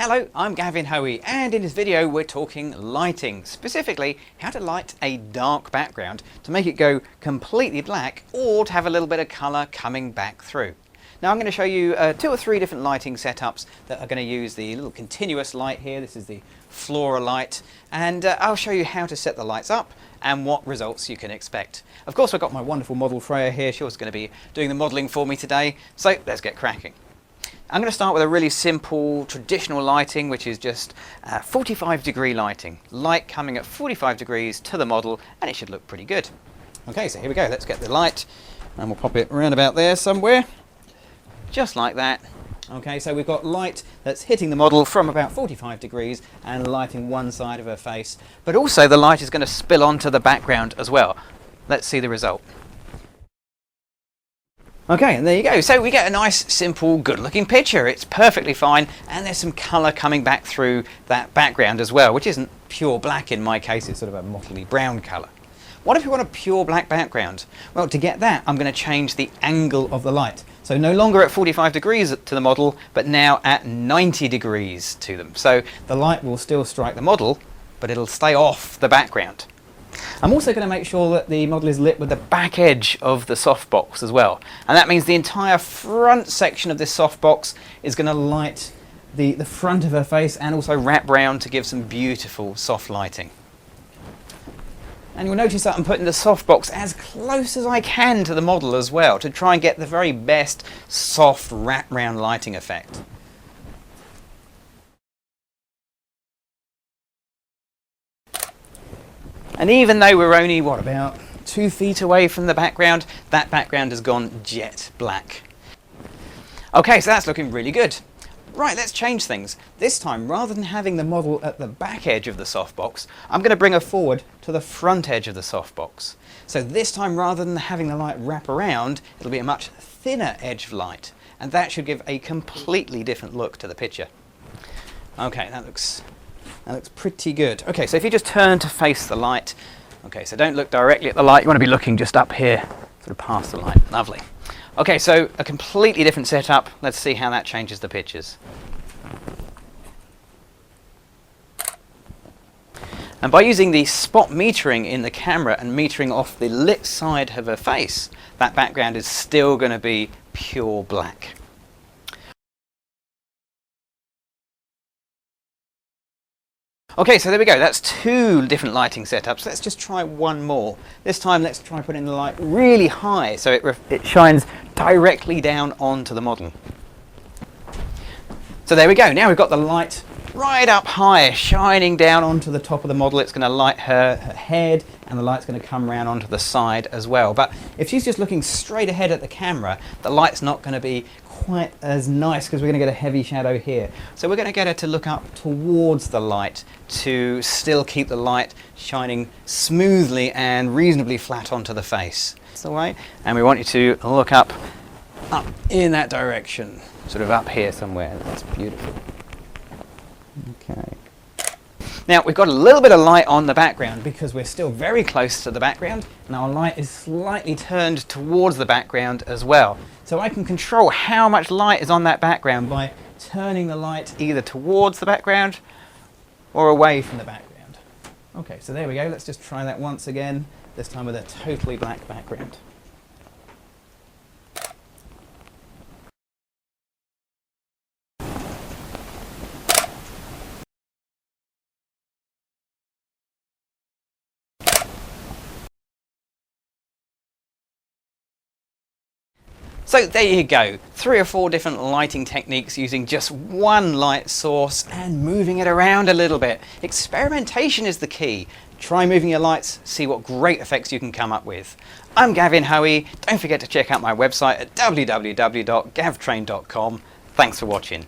Hello, I'm Gavin and in this video we're talking lighting, specifically how to light a dark background to make it go completely black or to have a little bit of colour coming back through. Now I'm going to show you 2 or 3 different lighting setups that are going to use the little continuous light here. This is the Flora light, and I'll show you how to set the lights up and what results you can expect. Of course I've got my wonderful model Freya here. She's going to be doing the modelling for me today, so let's get cracking. I'm going to start with a really simple traditional lighting, which is just 45-degree lighting. Light coming at 45 degrees to the model, and it should look pretty good. Okay, so here we go. Let's get the light, and we'll pop it around about there somewhere. Just like that. Okay, so we've got light that's hitting the model from about 45 degrees and lighting one side of her face. But also the light is going to spill onto the background as well. Let's see the result. Okay, and there you go. So we get a nice, simple, good-looking picture. It's perfectly fine, and there's some colour coming back through that background as well, which isn't pure black in my case. It's sort of a mottly brown colour. What if you want a pure black background? Well, to get that, I'm going to change the angle of the light. So no longer at 45 degrees to the model, but now at 90 degrees to them. So the light will still strike the model, but it'll stay off the background. I'm also going to make sure that the model is lit with the back edge of the softbox as well. And that means the entire front section of this softbox is going to light the front of her face and also wrap round to give some beautiful soft lighting. And you'll notice that I'm putting the softbox as close as I can to the model as well to try and get the very best soft wrap round lighting effect. And even though we're only, about 2 feet away from the background, that background has gone jet black. Okay, so that's looking really good. Right, let's change things. This time, rather than having the model at the back edge of the softbox, I'm going to bring her forward to the front edge of the softbox. So this time, rather than having the light wrap around, it'll be a much thinner edge of light. And that should give a completely different look to the picture. Okay, that looks pretty good. Okay, so if you just turn to face the light. Okay, so don't look directly at the light. You want to be looking just up here, sort of past the light. Lovely. Okay, so a completely different setup. Let's see how that changes the pictures. And by using the spot metering in the camera and metering off the lit side of her face, that background is still going to be pure black. Okay, so there we go. That's 2 different lighting setups. Let's just try one more. This time let's try putting the light really high so it shines directly down onto the model. So there we go. Now we've got the light right up high, shining down onto the top of the model. It's going to light her head, and the light's going to come around onto the side as well. But if she's just looking straight ahead at the camera, the light's not going to be quite as nice because we're going to get a heavy shadow here. So we're going to get her to look up towards the light to still keep the light shining smoothly and reasonably flat onto the face. That's the way. And we want you to look up in that direction, sort of up here somewhere. That's beautiful. Okay. Now we've got a little bit of light on the background because we're still very close to the background, and our light is slightly turned towards the background as well. So I can control how much light is on that background by turning the light either towards the background or away from the background. Okay, so there we go. Let's just try that once again, this time with a totally black background. So there you go, 3 or 4 different lighting techniques using just one light source and moving it around a little bit. Experimentation is the key. Try moving your lights, see what great effects you can come up with. I'm Gavin. Don't forget to check out my website at www.gavtrain.com. Thanks for watching.